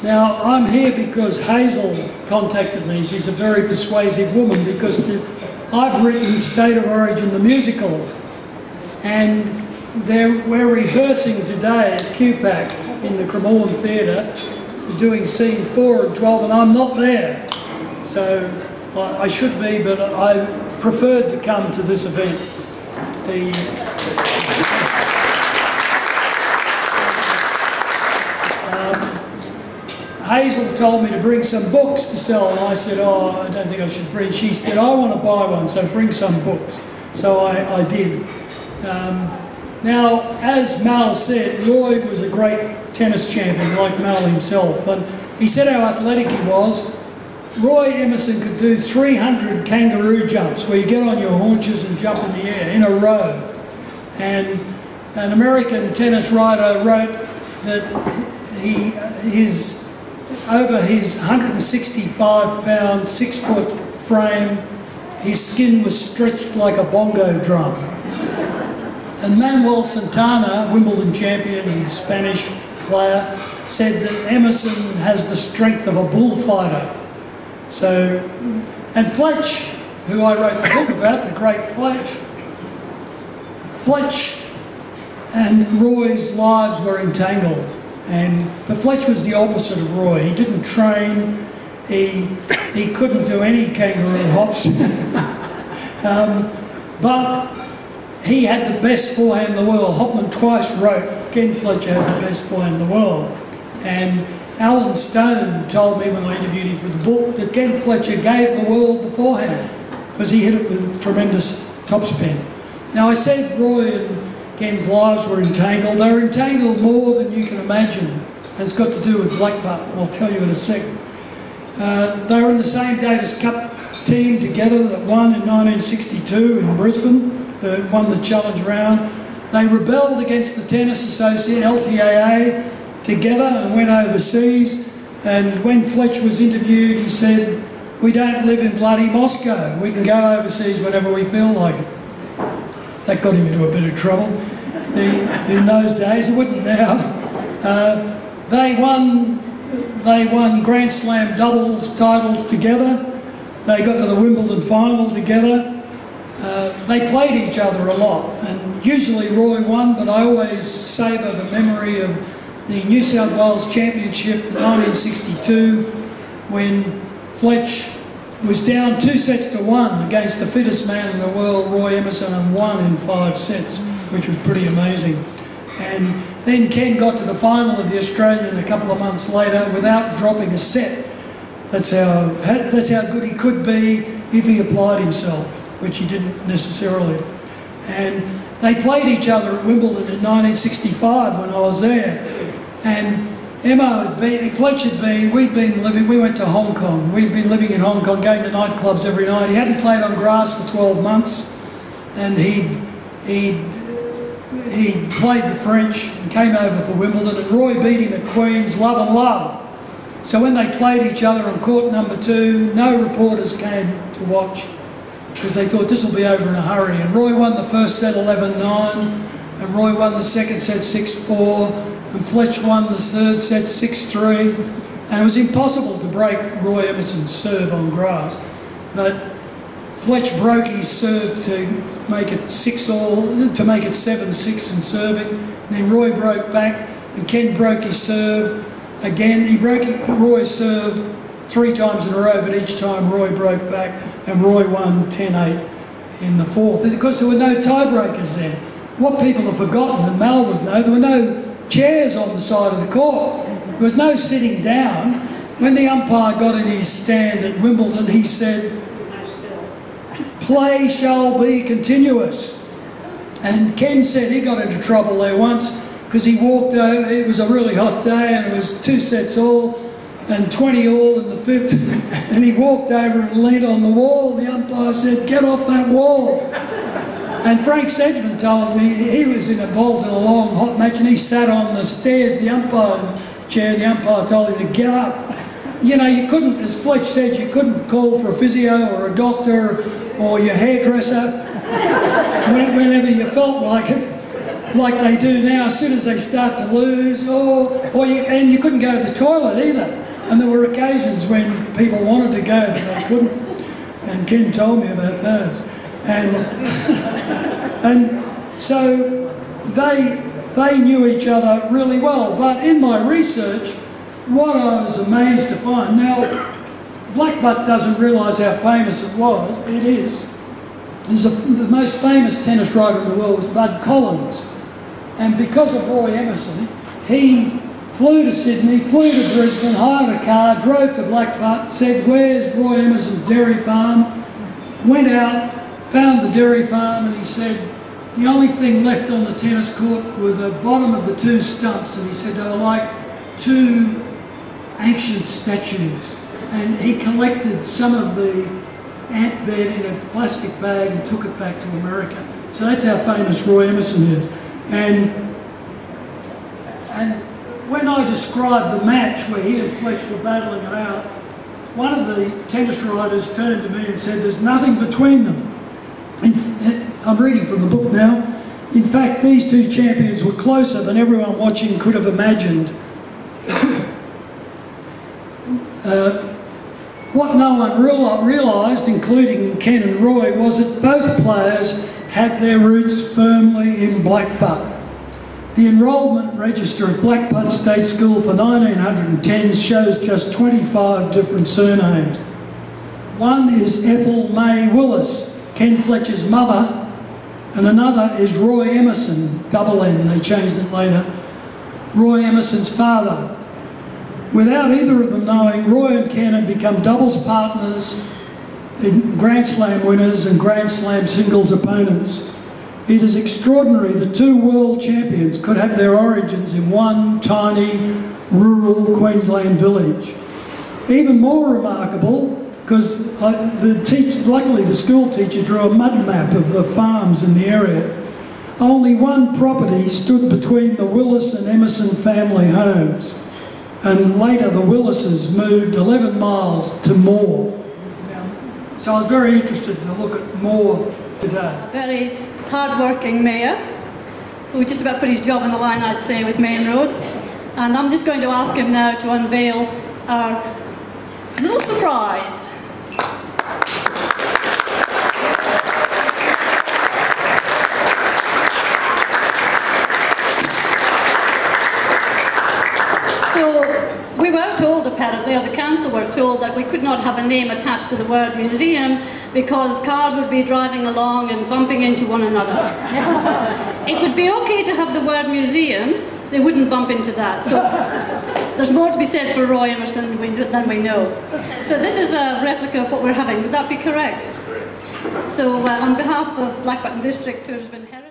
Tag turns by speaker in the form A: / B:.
A: Now, I'm here because Hazel contacted me. She's a very persuasive woman because I've written State of Origin, the musical, and we're rehearsing today at QPAC in the Cremorne Theatre, doing scene 4 and 12, and I'm not there. So I should be, but I preferred to come to this event. Hazel told me to bring some books to sell, and I said, oh, I don't think I should bring. She said, I want to buy one, so bring some books. So I did. Now, as Mal said, Roy was a great tennis champion, like Mal himself. And he said how athletic he was. Roy Emerson could do 300 kangaroo jumps, where you get on your haunches and jump in the air in a row. And an American tennis writer wrote that over his 165-pound, 6-foot frame, his skin was stretched like a bongo drum. And Manuel Santana, Wimbledon champion and Spanish player, said that Emerson has the strength of a bullfighter. So, and Fletch, who I wrote the book about, the great Fletch and Roy's lives were entangled. But Fletch was the opposite of Roy. He didn't train, he couldn't do any kangaroo hops, but he had the best forehand in the world. Hopman twice wrote Ken Fletcher had the best forehand in the world. And Alan Stone told me when I interviewed him for the book that Ken Fletcher gave the world the forehand because he hit it with tremendous topspin. Now I said Roy and Ken's lives were entangled. They were entangled more than you can imagine. It's got to do with Blackbutt, I'll tell you in a second. They were in the same Davis Cup team together that won in 1962 in Brisbane, that won the challenge round. They rebelled against the Tennis Association, LTAA, together and went overseas. And when Fletch was interviewed, he said, we don't live in bloody Moscow. We can go overseas whenever we feel like it. That got him into a bit of trouble in those days. It wouldn't now. They won Grand Slam doubles titles together. They got to the Wimbledon final together. They played each other a lot, and usually Roy won, but I always savour the memory of the New South Wales Championship in 1962 when Fletch was down 2-1 against the fittest man in the world, Roy Emerson, and won in 5 sets, which was pretty amazing. And then Ken got to the final of the Australian a couple of months later without dropping a set. That's how good he could be if he applied himself, which he didn't necessarily. And they played each other at Wimbledon in 1965 when I was there. And Fletch had been, we went to Hong Kong. We'd been living in Hong Kong, going to nightclubs every night. He hadn't played on grass for 12 months, and he'd played the French and came over for Wimbledon, and Roy beat him at Queen's, love and love. So when they played each other on court number 2, no reporters came to watch because they thought this will be over in a hurry. And Roy won the first set 11-9, and Roy won the second set 6-4, and Fletch won the third set 6-3, and it was impossible to break Roy Emerson's serve on grass. But Fletch broke his serve to make it 6-all, to make it 7-6 in serving. And then Roy broke back, and Ken broke his serve again. He broke Roy's serve 3 times in a row, but each time Roy broke back, and Roy won 10-8 in the 4th. Because there were no tiebreakers then. What people have forgotten, and Mal would know, there were no chairs on the side of the court. There was no sitting down. When the umpire got in his stand at Wimbledon, he said, play shall be continuous. And Ken said he got into trouble there once because he walked over, it was a really hot day and it was 2 sets all and 20 all in the 5th, and he walked over and leaned on the wall. The umpire said, get off that wall. And Frank Sedgman told me he was involved in a long hot match and he sat on the stairs, the umpire's chair, and the umpire told him to get up. You know, you couldn't, as Fletch said, you couldn't call for a physio or a doctor or your hairdresser whenever you felt like it. like they do now. As soon as they start to lose, and you couldn't go to the toilet either. And there were occasions when people wanted to go but they couldn't. And Ken told me about those. And so they knew each other really well. But in my research, what I was amazed to find, now Blackbutt doesn't realise how famous it was. It is. The most famous tennis writer in the world was Bud Collins. And because of Roy Emerson, he flew to Sydney, flew to Brisbane, hired a car, drove to Blackbutt, said, "Where's Roy Emerson's dairy farm?" Went out, found the dairy farm, and he said, "The only thing left on the tennis court were the bottom of the two stumps." And he said they were like two ancient statues. And he collected some of the ant bed in a plastic bag and took it back to America. So that's how famous Roy Emerson is. And when I described the match where he and Fletch were battling it out, one of the tennis writers turned to me and said, "There's nothing between them." I'm reading from the book now. "In fact, these two champions were closer than everyone watching could have imagined." What no one realised, including Ken and Roy, was that both players had their roots firmly in Blackbutt. The enrolment register at Blackbutt State School for 1910 shows just 25 different surnames. One is Ethel May Willis, Ken Fletcher's mother, and another is Roy Emerson, double N, they changed it later, Roy Emerson's father. Without either of them knowing, Roy and Ken had become doubles partners, Grand Slam winners and Grand Slam singles opponents. It is extraordinary that two world champions could have their origins in one tiny rural Queensland village. Even more remarkable, because luckily the school teacher drew a mud map of the farms in the area. Only one property stood between the Willis and Emerson family homes. And later the Willises moved 11 miles to Moore. So I was very interested to look at Moore today.
B: A very hard-working mayor who just about put his job on the line, I'd say, with Main Roads. And I'm just going to ask him now to unveil our little surprise. We were told, apparently, or the council were told, that we could not have a name attached to the word museum because cars would be driving along and bumping into one another. It would be okay to have the word museum, they wouldn't bump into that. So there's more to be said for Roy Emerson than we know. So this is a replica of what we're having. Would that be correct? So on behalf of Blackbutt District Tourism and Heritage,